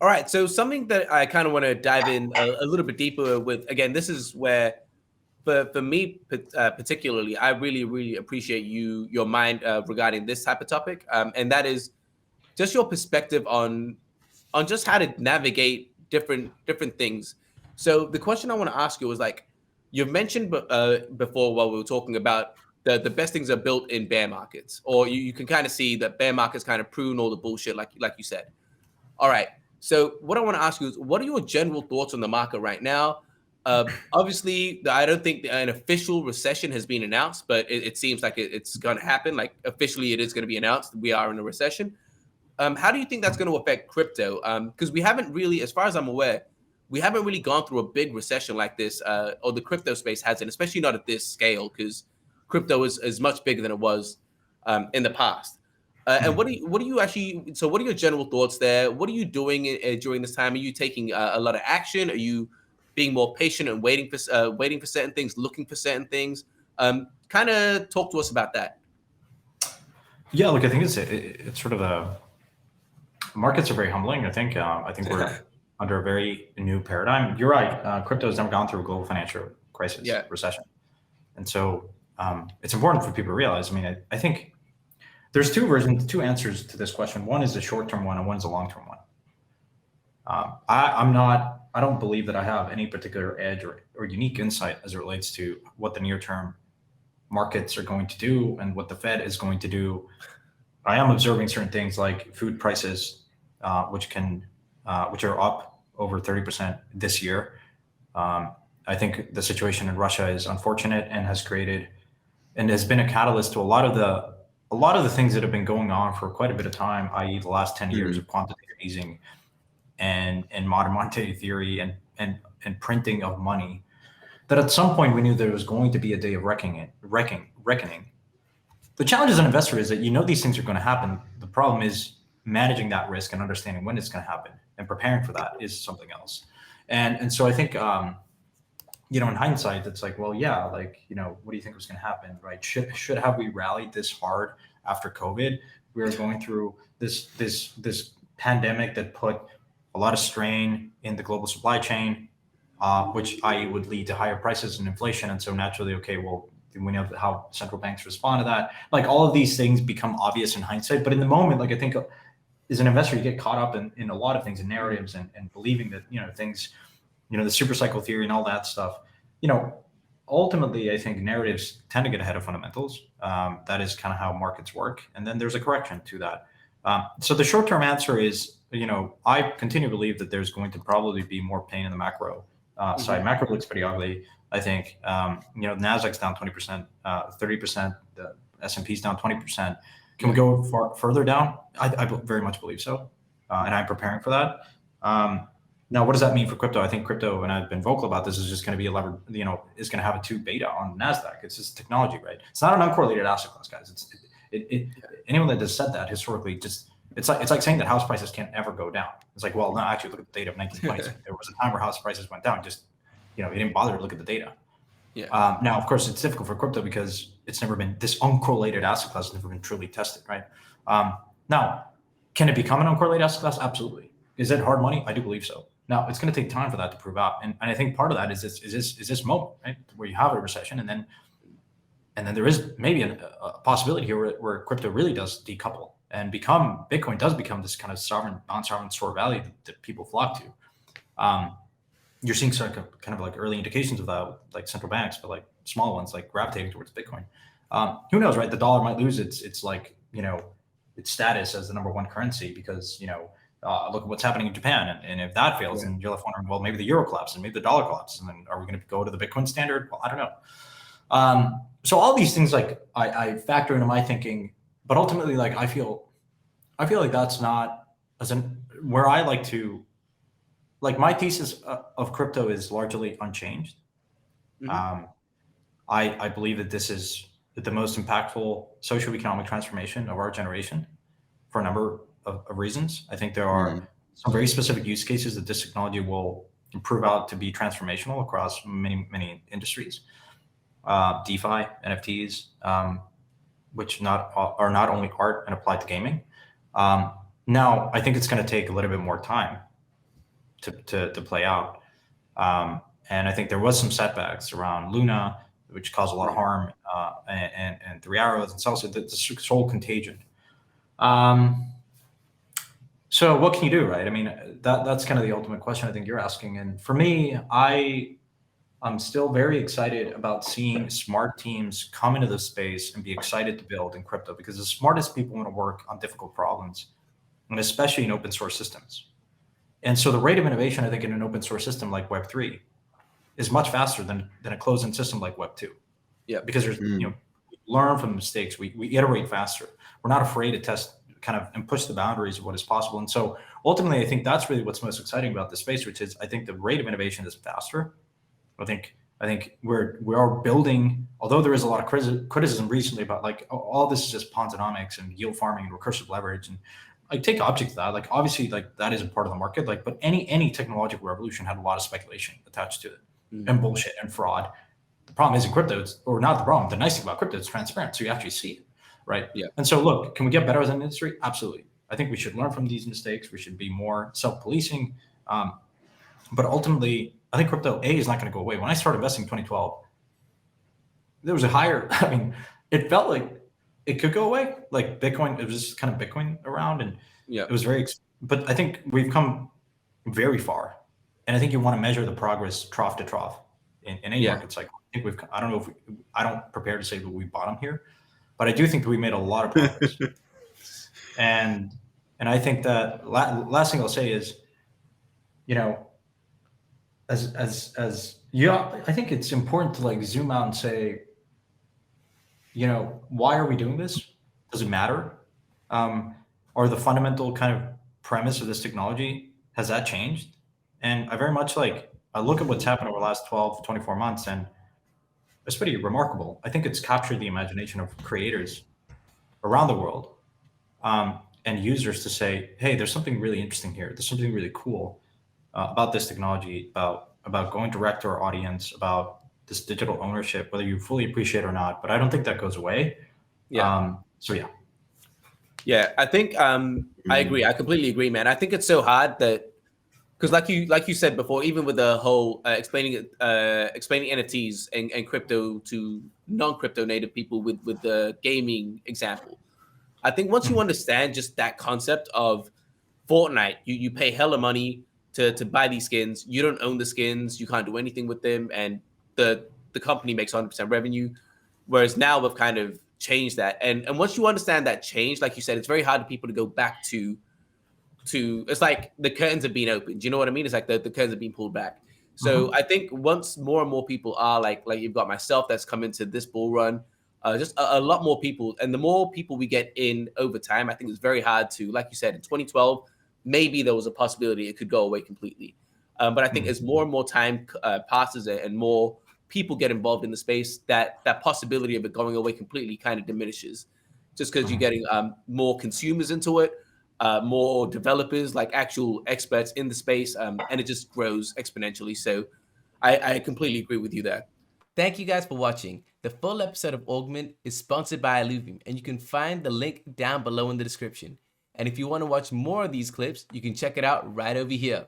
All right, so something that I kind of want to dive in a little bit deeper with, again, this is where, for me particularly, I really appreciate your mind regarding this type of topic, and that is just your perspective on just how to navigate different things. So the question I want to ask you is like, you've mentioned before while we were talking about the best things are built in bear markets, or you can kind of see that bear markets kind of prune all the bullshit, like you said. All right. So what I want to ask you is, what are your general thoughts on the market right now? Obviously, I don't think an official recession has been announced, but it seems like it's going to happen. Like officially, it is going to be announced. We are in a recession. How do you think that's going to affect crypto? Because we haven't really, as far as I'm aware, we haven't really gone through a big recession like this, or the crypto space hasn't, especially not at this scale, because crypto is much bigger than it was in the past. And what do you actually? So, what are your general thoughts there? What are you doing during this time? Are you taking a lot of action? Are you being more patient and waiting for certain things, looking for certain things? Kind of talk to us about that. Yeah, look, I think it's sort of markets are very humbling. I think we're under a very new paradigm. You're right. Crypto has never gone through a global financial crisis, recession, and so it's important for people to realize. I mean, I think there's two answers to this question. One is a short-term one, and one is a long-term one. I don't believe that I have any particular edge or unique insight as it relates to what the near-term markets are going to do and what the Fed is going to do. I am observing certain things like food prices, which are up over 30% this year. I think the situation in Russia is unfortunate and has been a catalyst to a lot of the things that have been going on for quite a bit of time, i.e. the last 10 years of quantitative easing and modern monetary theory and printing of money, that at some point we knew there was going to be a day of reckoning. The challenge as an investor is that these things are going to happen. The problem is managing that risk and understanding when it's going to happen and preparing for that is something else. And so I think, in hindsight, it's like, well, yeah, like, what do you think was going to happen, right? Should have we rallied this hard after COVID? We were going through this pandemic that put a lot of strain in the global supply chain, which would lead to higher prices and inflation. And so naturally, okay, well, we know how central banks respond to that. Like all of these things become obvious in hindsight, but in the moment, like I think as an investor, you get caught up in a lot of things and narratives and believing that, things, the super cycle theory and all that stuff, ultimately, I think narratives tend to get ahead of fundamentals. That is kind of how markets work. And then there's a correction to that. So the short-term answer is, I continue to believe that there's going to probably be more pain in the macro side. Macro looks pretty ugly. I think, NASDAQ's down 20%, 30%, the S&P's down 20%. Can we go further down? I very much believe so. And I'm preparing for that. Now, what does that mean for crypto? I think crypto, and I've been vocal about this, is just going to be is going to have a 2 beta on NASDAQ. It's just technology, right? It's not an uncorrelated asset class, guys. Anyone that has said that historically, it's like saying that house prices can't ever go down. It's like, well, no, actually look at the data of 1920s. There was a time where house prices went down. Just, you didn't bother to look at the data. Yeah. Now, of course, it's difficult for crypto because it's never been, this uncorrelated asset class has never been truly tested, right? Now, can it become an uncorrelated asset class? Absolutely. Is it hard money? I do believe so. Now, it's going to take time for that to prove out, and I think part of that is this moment, right, where you have a recession, and then there is maybe a possibility here where crypto really does decouple and Bitcoin does become this kind of non-sovereign store of value that people flock to. You're seeing kind of like early indications of that, like central banks, but like small ones, like gravitating towards Bitcoin. Who knows, right? The dollar might lose its like, its status as the #1 currency because, look at what's happening in Japan. And if that fails, then you're left wondering, well, maybe the euro collapses and maybe the dollar collapses. And then are we going to go to the Bitcoin standard? Well, I don't know. So all these things, like I factor into my thinking, but ultimately, like I feel like that's not where I like to, like my thesis of crypto is largely unchanged. I believe that this is the most impactful socio-economic transformation of our generation for a number of reasons. I think there are some very specific use cases that this technology will prove out to be transformational across many industries. DeFi, NFTs, which are not only art and applied to gaming. Now, I think it's going to take a little bit more time to play out. And I think there was some setbacks around Luna, which caused a lot of harm, and Three Arrows, and also this whole contagion. So what can you do, right? I mean, that's kind of the ultimate question I think you're asking. And for me, I'm still very excited about seeing smart teams come into the space and be excited to build in crypto, because the smartest people want to work on difficult problems, and especially in open source systems. And so the rate of innovation, I think, in an open source system like Web3 is much faster than a closed-in system like Web2. Yeah, because there's we learn from mistakes. We iterate faster. We're not afraid to test kind of and push the boundaries of what is possible. And so ultimately, I think that's really what's most exciting about this space, which is I think the rate of innovation is faster. I think we are building, although there is a lot of criticism recently about like all this is just Ponzonomics and yield farming and recursive leverage, and like take object to that. Like obviously, like that is a part of the market. Like, but any technological revolution had a lot of speculation attached to it, and bullshit and fraud. The problem is in crypto, or not the problem. The nice thing about crypto, it's transparent, so you actually see it, right? Yeah. And so, look, can we get better as an industry? Absolutely. I think we should learn from these mistakes. We should be more self-policing. But ultimately, I think crypto is not going to go away. When I started investing in 2012, there was a higher. I mean, it felt like it could go away. Like Bitcoin, it was just kind of Bitcoin around, and it was very. But I think we've come very far, and I think you want to measure the progress trough to trough in any market cycle. I think I don't know if I don't prepare to say that we bottom here, but I do think that we made a lot of progress. and I think that last thing I'll say is, I think it's important to like zoom out and say, why are we doing this? Does it matter? Are the fundamental kind of premise of this technology, has that changed? And I very much I look at what's happened over the last 12, 24 months, and it's pretty remarkable. I think it's captured the imagination of creators around the world, and users to say, hey, there's something really interesting here. There's something really cool about this technology, about going direct to our audience, about this digital ownership, whether you fully appreciate it or not. But I don't think that goes away. Yeah, I think I agree. I completely agree, man. I think it's so hard that, because like you said before, even with the whole explaining NFTs and crypto to non-crypto native people with the gaming example, I think once you understand just that concept of Fortnite, you pay hella money to buy these skins. You don't own the skins. You can't do anything with them, and the company makes 100% revenue. Whereas now we've kind of changed that, and once you understand that change, like you said, it's very hard for people to go back to. It's like the curtains have been opened. Do you know what I mean? It's like the curtains have been pulled back. So I think once more and more people are like you've got myself that's come into this bull run, just a lot more people, and the more people we get in over time, I think it's very hard to, like you said, in 2012, maybe there was a possibility it could go away completely. But I think as more and more time passes and more people get involved in the space, that possibility of it going away completely kind of diminishes, just because you're getting more consumers into it, more developers, like actual experts in the space, and it just grows exponentially. So I completely agree with you there. Thank you guys for watching. The full episode of Augment is sponsored by ILLUVIUM, and you can find the link down below in the description. And if you want to watch more of these clips, you can check it out right over here.